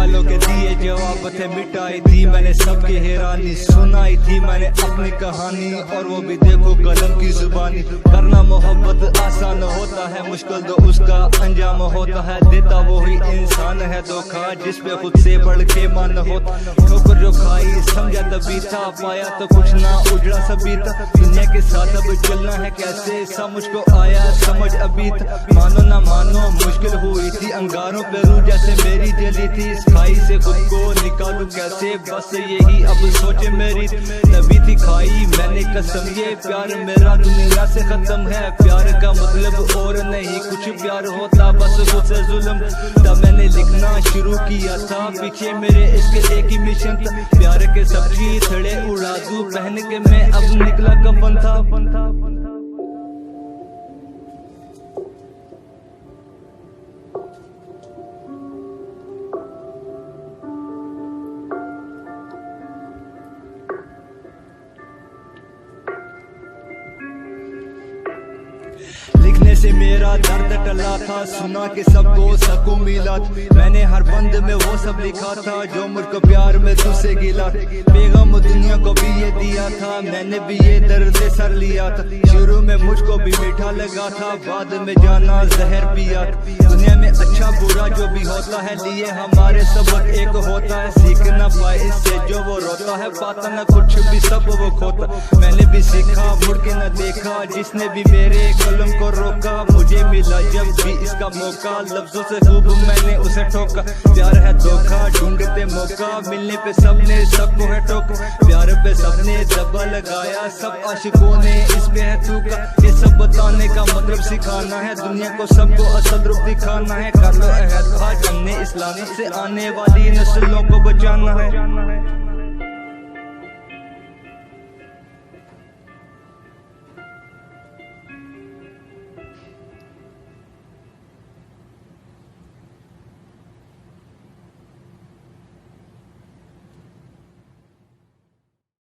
वालों के दिए जवाब थे, मिटाई थी मैंने सबकी हैरानी, सुनाई थी मैंने अपनी कहानी और वो भी देखो कलम की जुबानी। करना मोहब्बत आसान होता है, मुश्किल तो उसका अंजाम होता है, देता वही इंसान है धोखा जिस पे खुद से बढ़ के मन होता। ठोकर जो खाई समझा तभी था, पाया तो कुछ ना उजड़ा सभी था। दुनिया के साथ अब चलना है कैसे, सब मुझको आया समझ अभी था। मानो ना मानो मुश्किल हुई थी, अंगारों पे रूह जैसे मेरी जली थी। इस खाई से खुद को निकालूं कैसे, बस यही अब सोचे मेरी। तभी थी खाई मैंने कसम, ये प्यार मेरा दुनिया से खत्म है। प्यार का मतलब और नहीं कुछ, प्यार होता बस खुद से जुल्म। तब मैंने लिखना शुरू किया था, पीछे मेरे इसके एक ही मिशन था, प्यार के सब्जी थड़े उड़ा दूं पहन के मैं अब निकला कफन था। लिखने से मेरा दर्द टला था, सुना के सबको सकून मिला। मैंने हर बंद में वो सब लिखा था जो मुझको प्यार में तुझसे गिला। पैगाम दुनिया को भी ये दिया था, मैंने भी ये दर्द सर लिया था। शुरू में मुझको भी मीठा लगा था, बाद में जाना जहर पिया। दुनिया में अच्छा बुरा जो भी होता है, लिए हमारे सबक एक होता है। सीख ना पाए इससे जो वो रोता है, पाता ना कुछ भी सब वो खोता। मैंने भी सीखा मुड़ के न देखा, जिसने भी मेरे कलम को रोका। मुझे मिला जब भी इसका मौका, लफ्जों से खूब मैंने उसे ठोका। प्यार है धोखा ढूंढते मौका, मिलने पे सबने सबको है टोका। प्यार पे सबने दबा लगाया, सब आशिकों ने इस पे है थूका। ये सब बताने का मतलब सिखाना है, दुनिया को सबको असल रूप दिखाना है। कर लो अहद आज हमने इस्लाम से आने वाली नस्लों को बचाना है।